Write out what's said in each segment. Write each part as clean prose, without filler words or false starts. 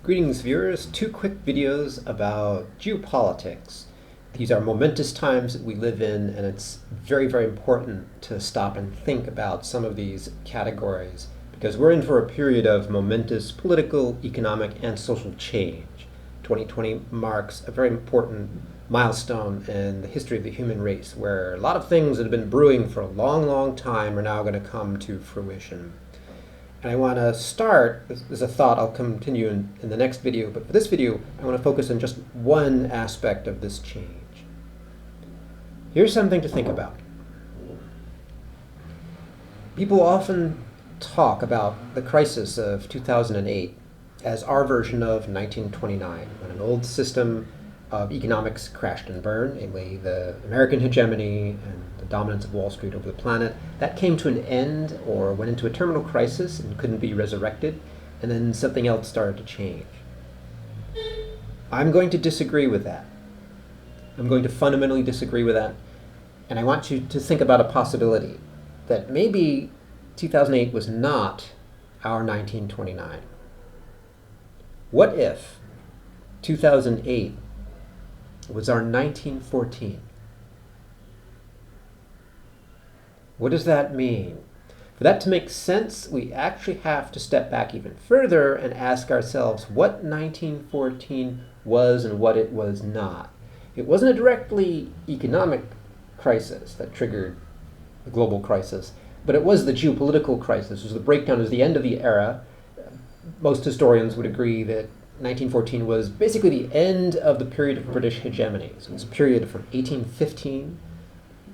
Greetings viewers, two quick videos about geopolitics. These are momentous times that we live in, and it's very, very important to stop and think about some of these categories because we're in for a period of momentous political, economic, and social change. 2020 marks a very important milestone in the history of the human race where a lot of things that have been brewing for a long, long time are now going to come to fruition. And I want to start, this is a thought I'll continue in the next video, but for this video I want to focus on just one aspect of this change. Here's something to think about. People often talk about the crisis of 2008 as our version of 1929, when an old system of economics crashed and burned, namely the American hegemony and the dominance of Wall Street over the planet. That came to an end or went into a terminal crisis and couldn't be resurrected, and then something else started to change. I'm going to disagree with that. I'm going to fundamentally disagree with that, and I want you to think about a possibility that maybe 2008 was not our 1929. What if 2008 was our 1914? What does that mean? For that to make sense, we actually have to step back even further and ask ourselves what 1914 was and what it was not. It wasn't a directly economic crisis that triggered the global crisis, but it was the geopolitical crisis. It was the breakdown, it was the end of the era. Most historians would agree that 1914 was basically the end of the period of British hegemony. So it's a period from 1815.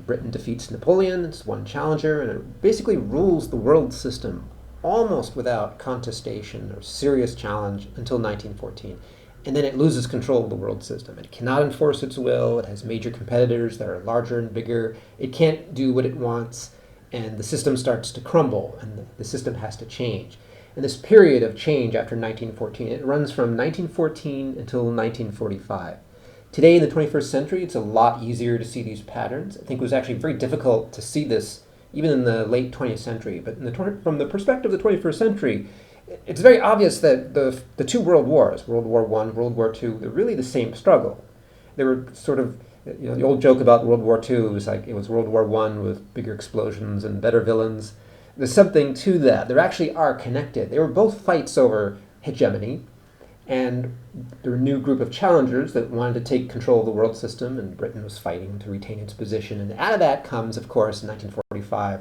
Britain defeats Napoleon, it's one challenger, and it basically rules the world system almost without contestation or serious challenge until 1914. And then it loses control of the world system. It cannot enforce its will, it has major competitors that are larger and bigger, it can't do what it wants, and the system starts to crumble, and the system has to change. And this period of change after 1914, it runs from 1914 until 1945. Today in the 21st century, it's a lot easier to see these patterns. I think it was actually very difficult to see this even in the late 20th century. But from the perspective of the 21st century, it's very obvious that the two world wars, World War I, World War II, they're really the same struggle. They were sort of, the old joke about World War II was like it was World War I with bigger explosions and better villains. There's something to that. They actually are connected. They were both fights over hegemony, and there were a new group of challengers that wanted to take control of the world system, and Britain was fighting to retain its position. And out of that comes, of course, in 1945,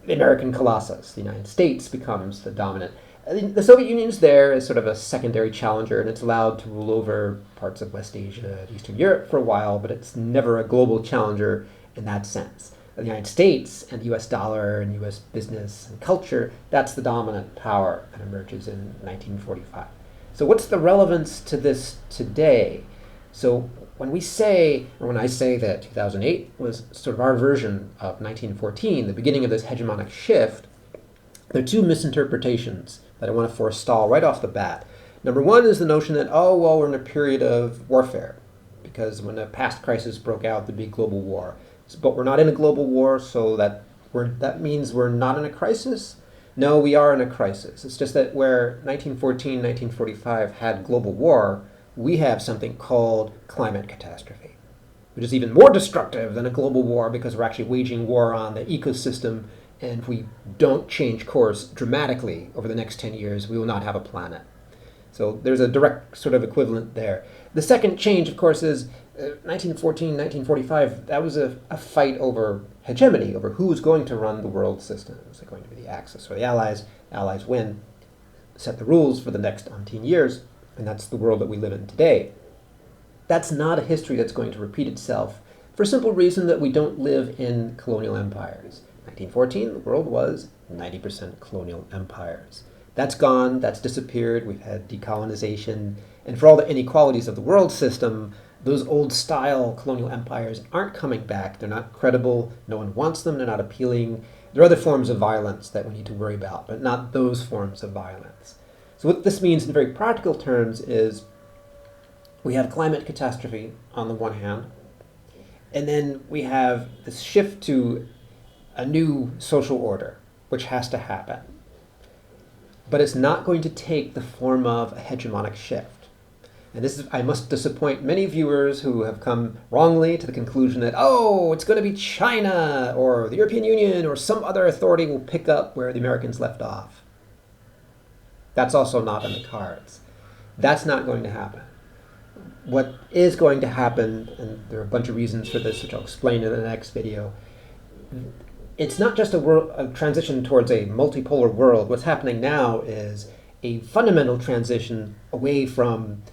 the American Colossus. The United States becomes the dominant. The Soviet Union is there as sort of a secondary challenger, and it's allowed to rule over parts of West Asia and Eastern Europe for a while, but it's never a global challenger in that sense. The United States and the US dollar and US business and culture, that's the dominant power that emerges in 1945. So what's the relevance to this today? So when I say that 2008 was sort of our version of 1914, the beginning of this hegemonic shift, there are two misinterpretations that I want to forestall right off the bat. Number one is the notion that, oh, well, we're in a period of warfare, because when a past crisis broke out, there'd be global war. But we're not in a global war, so that means we're not in a crisis? No, we are in a crisis. It's just that where 1914, 1945 had global war, we have something called climate catastrophe, which is even more destructive than a global war because we're actually waging war on the ecosystem, and if we don't change course dramatically over the next 10 years, we will not have a planet. So there's a direct sort of equivalent there. The second change, of course, is 1914, 1945, that was a fight over hegemony, over who was going to run the world system. Was it going to be the Axis or the Allies? Allies win, set the rules for the next umpteen years, and that's the world that we live in today. That's not a history that's going to repeat itself for a simple reason that we don't live in colonial empires. 1914, the world was 90% colonial empires. That's gone, that's disappeared, we've had decolonization, and for all the inequalities of the world system, those old-style colonial empires aren't coming back. They're not credible. No one wants them. They're not appealing. There are other forms of violence that we need to worry about, but not those forms of violence. So what this means in very practical terms is we have climate catastrophe on the one hand, and then we have this shift to a new social order, which has to happen. but it's not going to take the form of a hegemonic shift. And this is, I must disappoint many viewers who have come wrongly to the conclusion that, oh, it's going to be China or the European Union or some other authority will pick up where the Americans left off. That's also not on the cards. That's not going to happen. What is going to happen, and there are a bunch of reasons for this, which I'll explain in the next video, it's not just a transition towards a multipolar world. What's happening now is a fundamental transition away from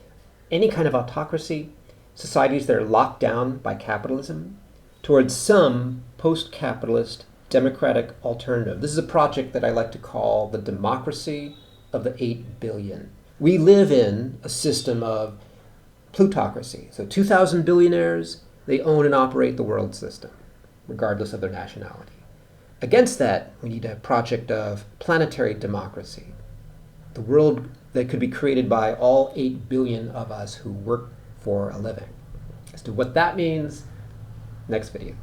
any kind of autocracy, societies that are locked down by capitalism, towards some post-capitalist democratic alternative. This is a project that I like to call the democracy of the 8 billion. We live in a system of plutocracy. So 2,000 billionaires, they own and operate the world system, regardless of their nationality. Against that, we need a project of planetary democracy, the world that could be created by all 8 billion of us who work for a living. As to what that means, next video.